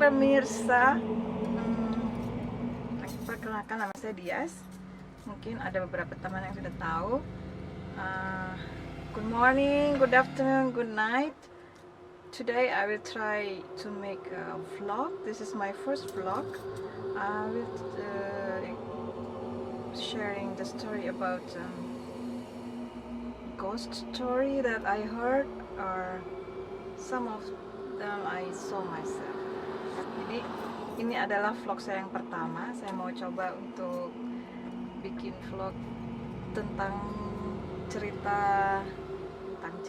pemirsa, perkenalkan nama saya Dias. Mungkin ada beberapa teman yang sudah tahu. Good morning, good afternoon, good night. Today I will try to make a vlog. This is my first vlog. I will sharing the story about ghost story that I heard, or some of them I saw myself. Jadi ini adalah vlog saya yang pertama. Saya mau coba untuk bikin vlog tentang cerita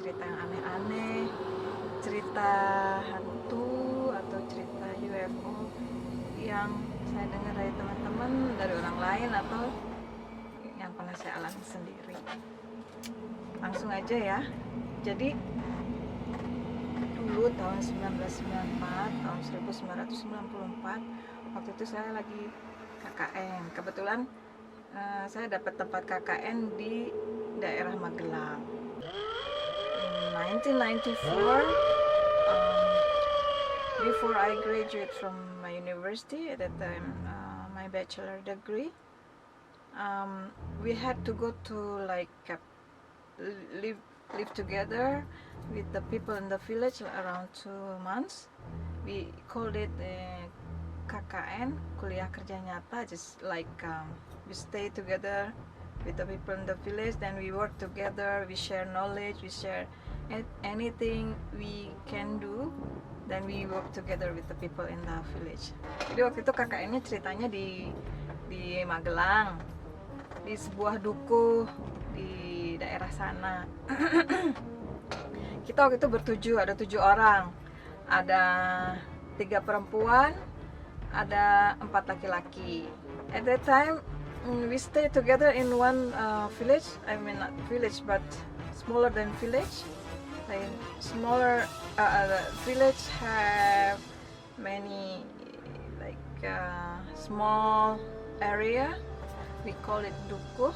yang aneh-aneh, cerita hantu atau cerita UFO yang saya dengar dari teman-teman, dari orang lain, atau yang pernah saya alami sendiri. Langsung aja ya. Jadi dulu tahun 1994, tahun 1994, waktu itu saya lagi KKN. Kebetulan saya dapat tempat KKN di daerah Magelang. In 1994, before I graduate from my university at that time, my bachelor degree, we had to go to live together with the people in the village around 2 months. We called it KKN, kuliah kerja nyata, just like we stay together with the people in the village, then we work together, we share knowledge, we share anything we can do, then we work together with the people in the village. Jadi waktu itu KKN-nya ceritanya di Magelang, di sebuah dukuh di daerah sana. Kita waktu itu ada 7 orang, ada 3 perempuan, ada 4 laki-laki. At that time we stay together in one village. I mean not village, but smaller than village. Like smaller village have many small area. We call it dukuh.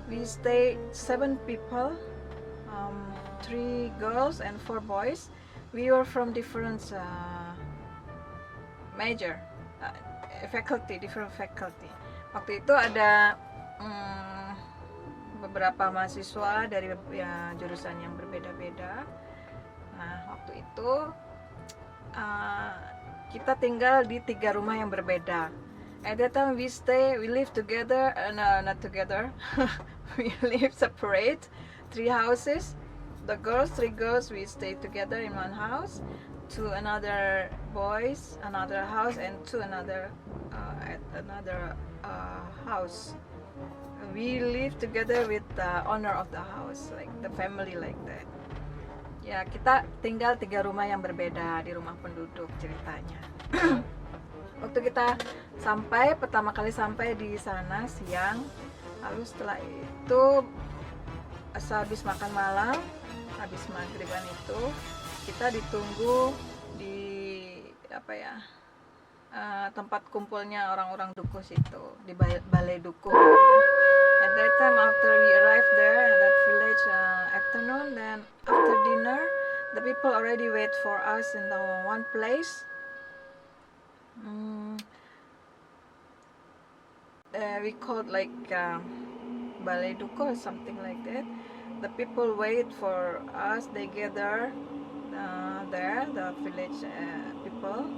We stay 7 people, 3 girls and 4 boys. We were from different major faculty, different faculty. Waktu itu ada beberapa mahasiswa dari jurusan yang berbeda-beda. Nah, waktu itu kita tinggal di 3 rumah yang berbeda. At that time we live together, not together. We live separate, 3 houses. The 3 girls, we stay together in one house. 2 another boys, another house, and 2 another at another house. We live together with the owner of the house, like the family like that. Ya, kita tinggal 3 rumah yang berbeda di rumah penduduk ceritanya. Waktu kita pertama kali sampai di sana siang, lalu setelah itu habis makan malam, habis maghriban itu kita ditunggu di tempat kumpulnya orang-orang dukuh situ, di balai dukuh gitu ya. At that time after we arrived there at that village afternoon, then after dinner the people already wait for us in the one place. We called like balai dukuh or something like that. The people wait for us. They gather there, the village people.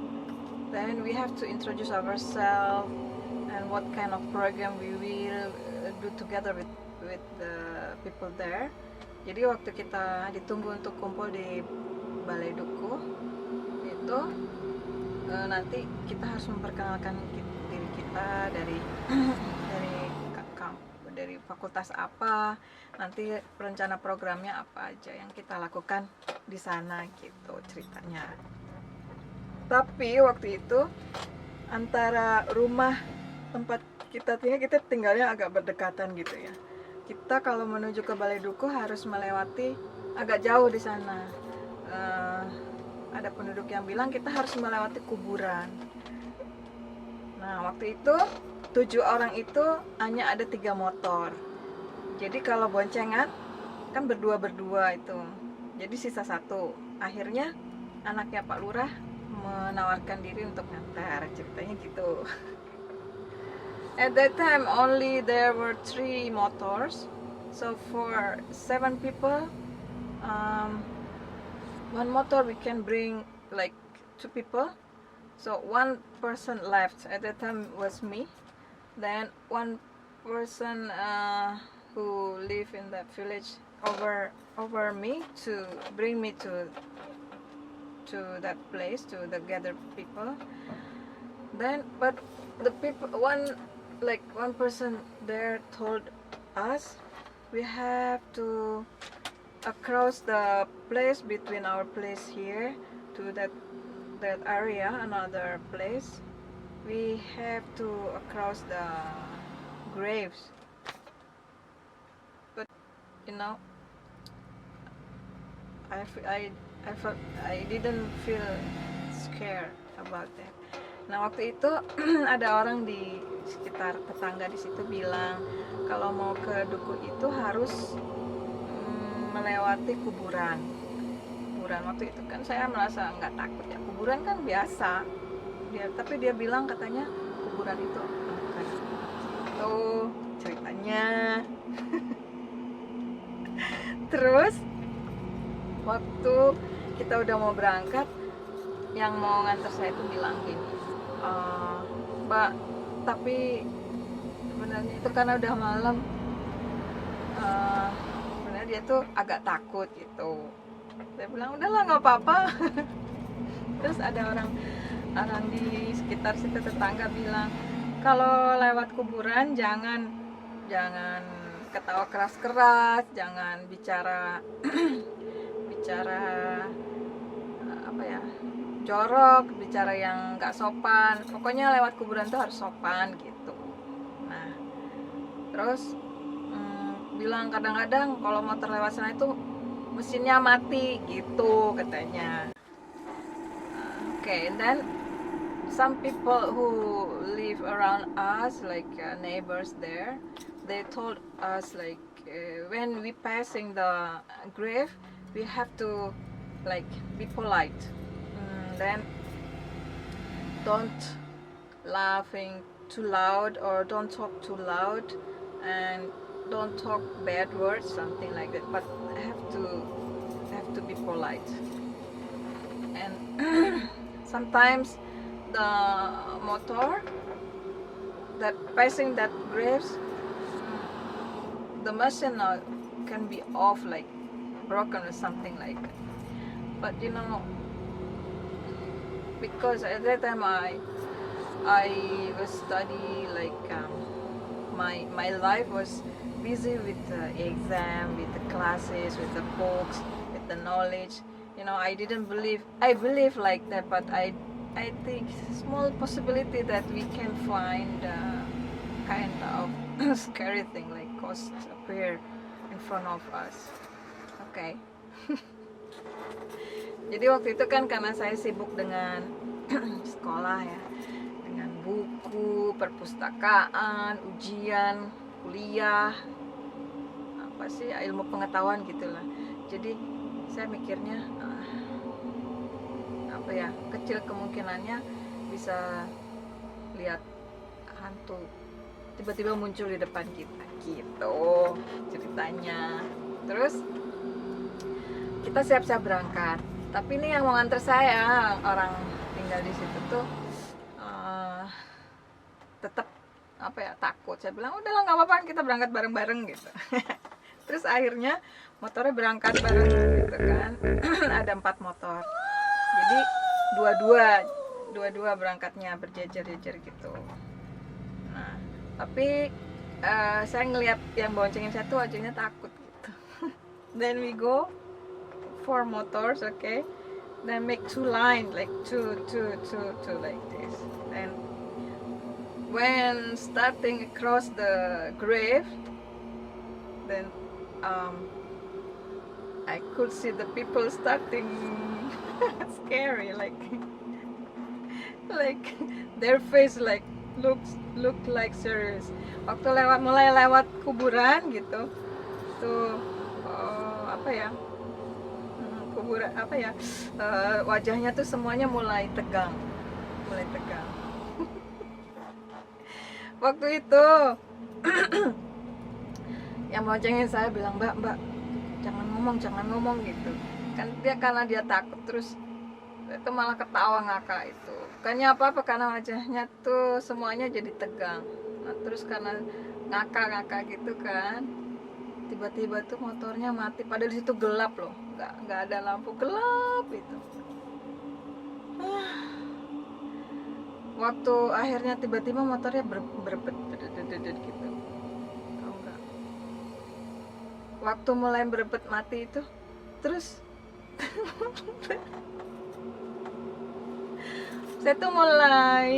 Then we have to introduce ourselves and what kind of program we will do together with the people there. Jadi waktu kita ditunggu untuk kumpul di balai dukuh itu, nanti kita harus memperkenalkan diri kita dari fakultas apa, nanti rencana programnya apa aja yang kita lakukan di sana gitu ceritanya. Tapi waktu itu antara rumah tempat kita tinggalnya agak berdekatan gitu ya. Kita kalau menuju ke balai dukuh harus melewati agak jauh di sana. Ada penduduk yang bilang kita harus melewati kuburan. Nah, waktu itu 7 orang itu hanya ada 3 motor. Jadi kalau boncengan kan berdua itu. Jadi sisa 1. Akhirnya anaknya Pak Lurah menawarkan diri untuk ngantar, ceritanya gitu. At that time only there were 3 motors, so for 7 people, one motor we can bring like 2 people. So one person left at that time was me. Then one person who live in that village over me to bring me to that place to the gathered people. Then but the people one person there told us we have to across the place between our place here to that area, another place. We have to across the graves. But you know, I didn't feel scared about that. Nah waktu itu ada orang di sekitar tetangga di situ bilang kalau mau ke duku itu harus melewati kuburan. Waktu itu kan saya merasa nggak takut ya, kuburan kan biasa. Tapi dia bilang katanya kuburan itu akan itu ceritanya. Terus waktu kita udah mau berangkat, yang mau nganter saya itu bilang gini, Mbak, tapi sebenarnya itu karena udah malam, sebenarnya dia tuh agak takut gitu. Saya bilang udahlah nggak apa-apa. Terus ada orang di sekitar situ tetangga bilang kalau lewat kuburan jangan ketawa keras-keras, jangan bicara apa ya, jorok, bicara yang nggak sopan. Pokoknya lewat kuburan tuh harus sopan gitu. Nah terus bilang kadang-kadang kalau motor lewat sana itu mesinnya mati gitu katanya. Okay, and then some people who live around us, like neighbors there, they told us like when we passing the grave, we have to like be polite. Then don't laughing too loud or don't talk too loud and don't talk bad words, something like that. But have to be polite. And sometimes the motor that passing that graves, the machine can be off, like broken or something like that. But you know, because at that time I was study like my life was busy with the exam, with the classes, with the books, with the knowledge. You know, I believe like that, but I think small possibility that we can find kind of scary thing like ghosts appear in front of us. Okay. Jadi waktu itu kan karena saya sibuk dengan sekolah ya, dengan buku, perpustakaan, ujian, kuliah, apa sih, ilmu pengetahuan gitulah. Jadi saya mikirnya apa ya, kecil kemungkinannya bisa lihat hantu tiba-tiba muncul di depan kita gitu ceritanya. Terus kita siap-siap berangkat, tapi ini yang mau nganter saya, orang tinggal di situ tuh tetap apa ya, takut. Saya bilang udahlah nggak apa-apa, kita berangkat bareng-bareng gitu. Terus akhirnya motornya berangkat bareng gitu kan. Ada 4 motor, jadi dua-dua berangkatnya berjejer-jejer gitu. Nah tapi saya ngelihat yang boncengin saya tuh wajahnya takut gitu. Then we go 4 motors, okay, then make 2 line, like two like this. And when starting across the grave, then I could see the people starting scary, like their face like look like serious. Waktu mulai lewat kuburan gitu tuh, apa ya, kuburan apa ya, wajahnya tuh semuanya mulai tegang. Waktu itu yang boncengin saya bilang, mbak jangan ngomong gitu kan, karena dia takut. Terus itu malah ketawa ngakak itu, bukannya apa-apa, karena wajahnya tuh semuanya jadi tegang. Nah, terus karena ngakak gitu kan, tiba-tiba tuh motornya mati, padahal di situ gelap loh, nggak ada lampu, gelap itu. Waktu akhirnya tiba-tiba motornya berbet gitu, tau nggak? Waktu mulai berebet mati itu, terus saya tuh mulai,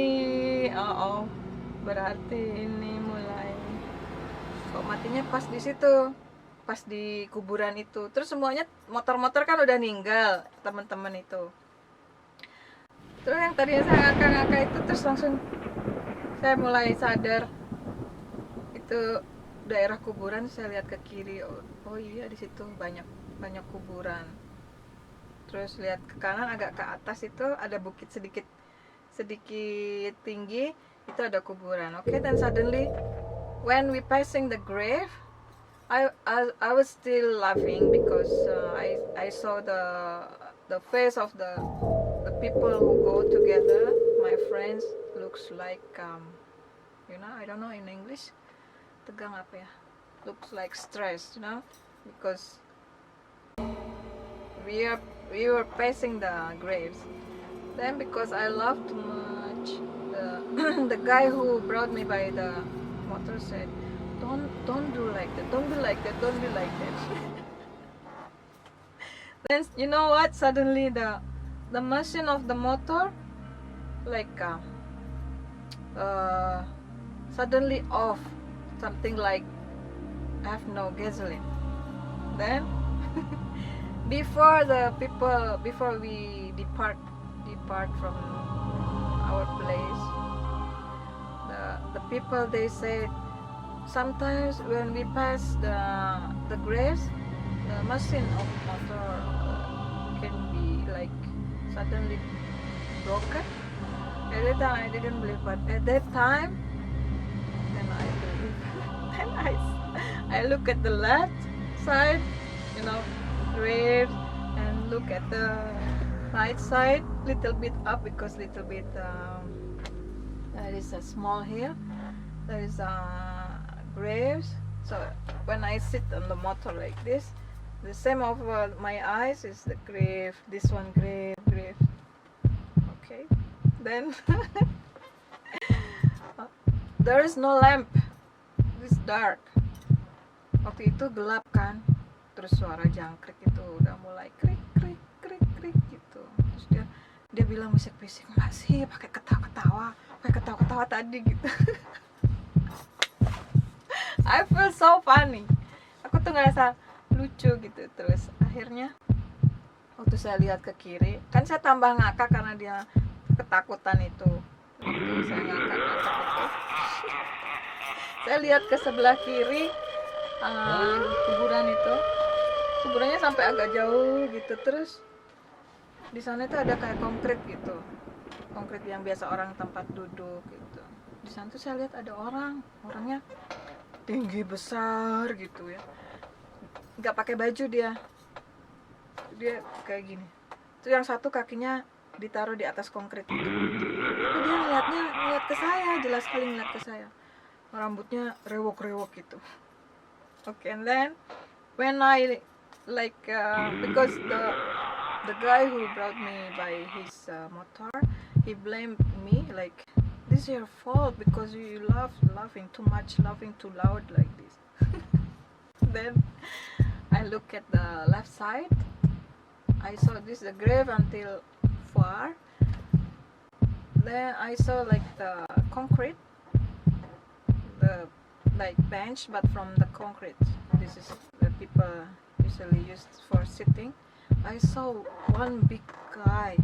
berarti ini mulai, kok matinya pas di situ, pas di kuburan itu. Terus semuanya motor-motor kan udah ninggal, teman-teman itu. Terus yang tadinya saya ngakak-ngakak itu, terus langsung saya mulai sadar itu daerah kuburan. Saya lihat ke kiri, oh iya di situ banyak kuburan. Terus lihat ke kanan, agak ke atas itu ada bukit sedikit tinggi, itu ada kuburan. Okay, then suddenly when we passing the grave, I was still laughing because I saw the face of the people who go together, my friends, looks like I don't know in English, tegang apa ya, looks like stress, because we were passing the graves. Then because I love too much, the guy who brought me by the motor said, don't do like that, don't be like that. Then you know what, suddenly the machine of the motor like suddenly off, something like have no gasoline. Then before we depart from our place, the people, they said sometimes when we pass the graves, the machine of motor can be like suddenly broken. At that time I didn't believe, but at that time then I believe. Then I look at the left side, grave, and look at the right side, little bit up, because little bit there is a small hill, there is graves. So when I sit on the motor like this, the same over my eyes is the grave, this one grave. Okay, then there is no lamp, it's dark. Waktu itu gelap kan, terus suara jangkrik itu udah mulai krik gitu. Terus dia bilang bisik-bisik, enggak sih, pakai ketawa tadi gitu. I feel so funny, aku tuh ngerasa lucu gitu. Terus akhirnya waktu saya lihat ke kiri, kan saya tambah ngakak karena dia ketakutan itu. Waktu saya ngakak itu, saya lihat ke sebelah kiri, kuburannya sampai agak jauh gitu. Terus di sana itu ada kayak konkrit gitu, konkrit yang biasa orang tempat duduk gitu. Di sana tuh saya lihat ada orangnya tinggi besar gitu ya, nggak pakai baju, dia kayak gini. Tuh yang satu kakinya ditaruh di atas konkrit gitu. Tapi dia ngeliat ke saya, jelas sekali ngeliat ke saya. Rambutnya rewok gitu. Okay, and then when I because the guy who brought me by his motor, he blamed me like, this is your fault because you laughing too much, laughing too loud like this. Then I look at the left side, I saw the grave until far. Then I saw like the concrete, the like bench, but from the concrete. This is the people usually used for sitting. I saw one big guy,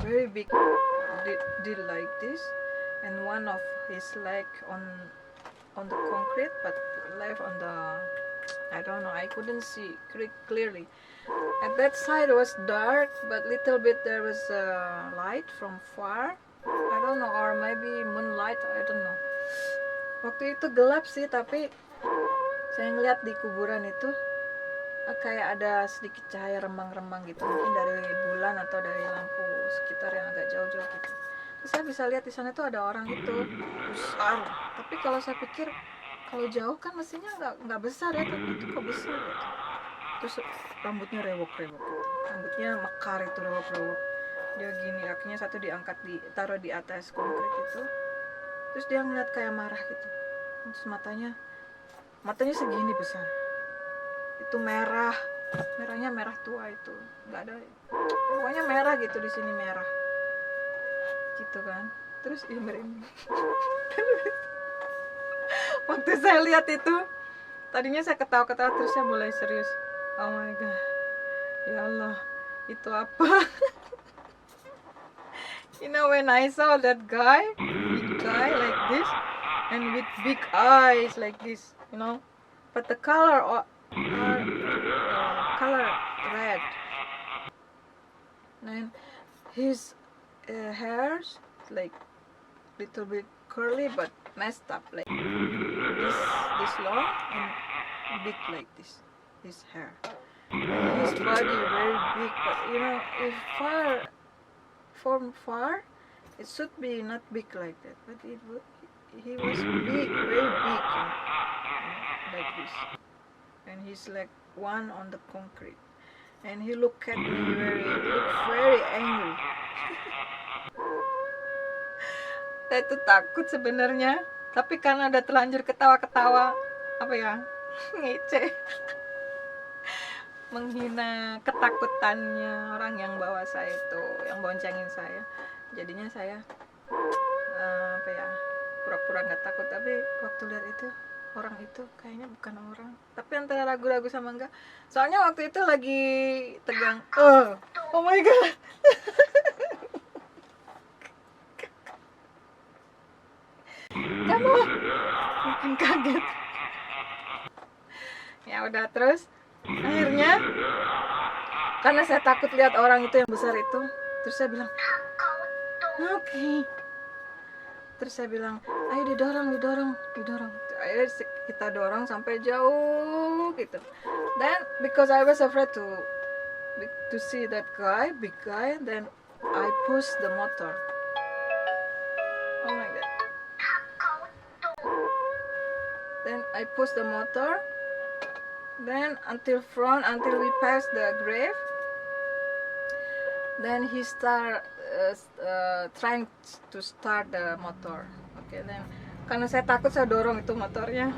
very big, did like this, and one of his leg on the concrete, but left on the I don't know, I couldn't see clearly. At that side was dark, but little bit there was light from far. I don't know, or maybe moonlight, I don't know. Waktu itu gelap sih, tapi saya ngeliat di kuburan itu kayak ada sedikit cahaya remang-remang gitu, mungkin dari bulan atau dari lampu sekitar yang agak jauh-jauh gitu. Terus saya bisa lihat di sana tuh ada orang itu besar, tapi kalau saya pikir kalau jauh kan mestinya nggak besar ya, tapi itu kok besar gitu. Terus rambutnya rewok-rewok gitu. Rambutnya mekar itu, rewok-rewok. Dia gini, kakinya satu diangkat, ditaruh di atas konkret itu. Terus dia ngeliat kayak marah gitu. Terus matanya segini besar. Itu merahnya merah tua itu, nggak ada, pokoknya merah gitu, di sini merah gitu kan. Terus merinding. Waktu saya lihat itu, tadinya saya ketawa-ketawa, terus saya mulai serius. Oh my god, ya Allah, itu apa? You know, when I saw that guy, big guy like this, and with big eyes like this, you know, but the color color red, and his hairs like little bit curly but messed up, like this long and big like this, his hair. His body very big, but you know, if from far it should be not big like that, but he was big, very big, like this. And he's like one on the concrete, and he looked at me very angry. Saya tuh takut sebenarnya, tapi karena udah terlanjur ketawa-ketawa, apa ya, ngece, menghina ketakutannya orang yang bawa saya itu, yang boncengin saya. Jadinya saya apa ya, pura-pura nggak takut, tapi waktu lihat itu orang itu kayaknya bukan orang, tapi antara ragu-ragu sama enggak. Soalnya waktu itu lagi tegang. Oh my god. Kamu mungkin kaget. Ya udah, terus akhirnya karena saya takut lihat orang itu yang besar itu, terus saya bilang oke. Terus saya bilang, ayo didorong. Ayo kita dorong sampai jauh gitu. Then because I was afraid to see that guy, big guy, then I push the motor. Oh my god. Then I push the motor. Then until we pass the grave. Then he start trying to start the motor. Okay, then karena saya takut, saya dorong itu motornya.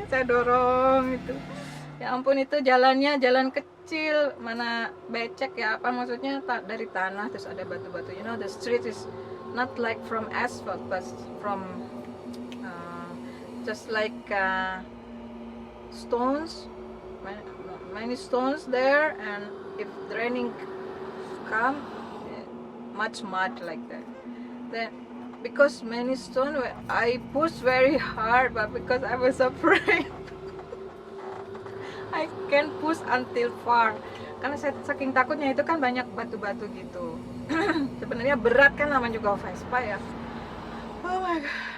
Saya dorong itu. Ya ampun, itu jalannya jalan kecil, mana becek ya, apa maksudnya, dari tanah terus ada batu-batu. You know, the street is not like from asphalt, but from just like stones, many stones there, and if the raining come, much mud like that. Then because many stone, I push very hard, but because I was afraid, I can push until far. Karena saya saking takutnya, itu kan banyak batu-batu gitu. Sebenarnya berat kan, namanya juga Vespa ya. Oh my god.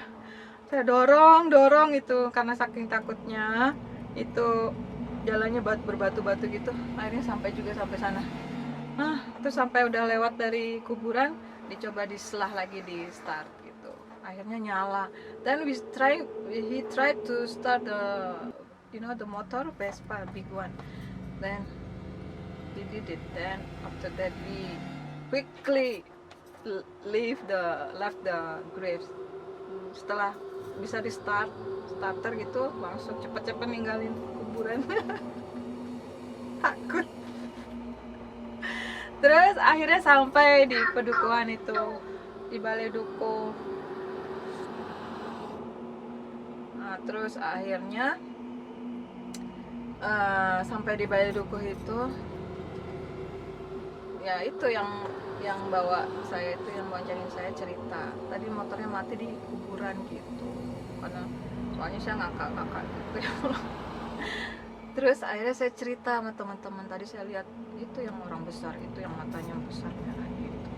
Saya dorong itu karena saking takutnya, itu jalannya berbatu-batu gitu. Akhirnya sampai sana. Nah, terus sampai udah lewat dari kuburan, dicoba diselah lagi, di start gitu. Akhirnya nyala. Then he tried to start the motor Vespa, big one. Then he did it. Then after that we quickly left the graves. Setelah bisa di starter gitu, langsung cepet-cepet ninggalin kuburan. Takut. Terus akhirnya sampai di pedukuhan itu, di Balai Duku. Nah, terus akhirnya sampai di Balai Duku itu, ya itu yang bawa saya itu, yang boncengin saya, cerita tadi motornya mati di kuburan gitu. Karena soalnya saya ngakak gitu ya. Terus akhirnya saya cerita sama teman-teman, tadi saya lihat itu yang orang besar, itu yang matanya besar merah gitu.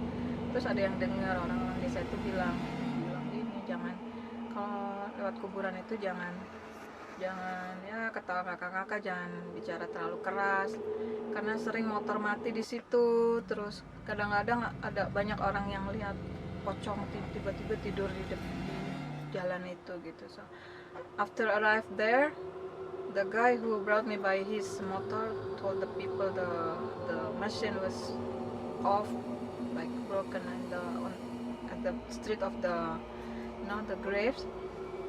Terus ada yang dengar, orang-orang desa itu bilang ini, jangan kalau lewat kuburan itu jangan ya, kata kakak-kakak jangan bicara terlalu keras karena sering motor mati di situ. Terus kadang-kadang ada banyak orang yang lihat pocong tiba-tiba tidur di jalan itu gitu. So after arrive there, the guy who brought me by his motor told the people the machine was off, like broken at the street of the graves,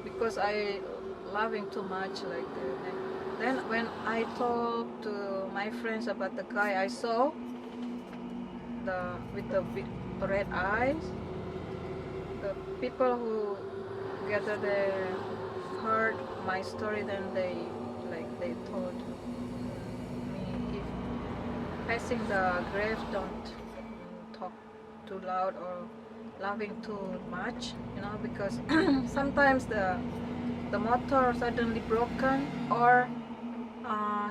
because I loving too much like then when I talked to my friends about the guy I saw with the big red eyes, the people who gathered there heard my story, then they told me, if passing the grave, don't talk too loud or laughing too much, because sometimes the motor suddenly broken, or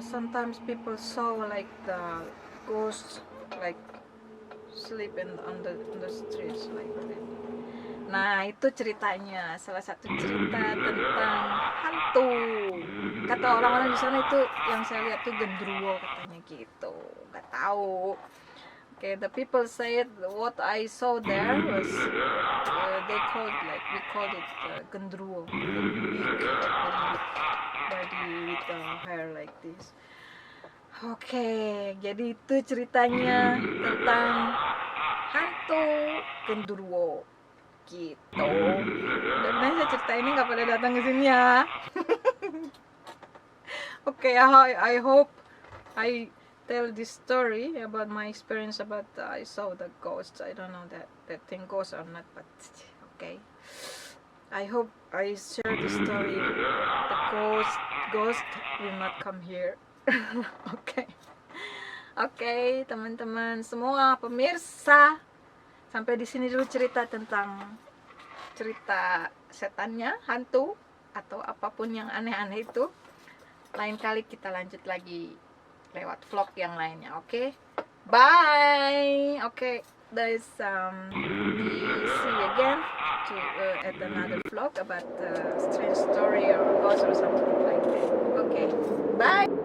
sometimes people saw like the ghosts like sleeping on the streets like that. Nah, itu ceritanya, salah satu cerita tentang hantu. Kata orang-orang di sana itu yang saya lihat tuh gendruwo katanya gitu. Gak tahu. Okay, the people said what I saw there was we called it gendruwo, big body with the hair like this. Oke, jadi itu ceritanya tentang hantu gendruwo gitu. Dan saya cerita ini nggak pada datang ke sini ya. Oke, I hope I tell this story about my experience about I saw the ghosts. I don't know that thing goes or not, but okay. I hope I share the story. The ghost will not come here. Oke, teman-teman semua pemirsa. Sampai di sini dulu cerita setannya, hantu, atau apapun yang aneh-aneh itu. Lain kali kita lanjut lagi lewat vlog yang lainnya, oke? Bye! Oke, guys, we see you again at another vlog about strange story or ghost or something like that. Okay, bye!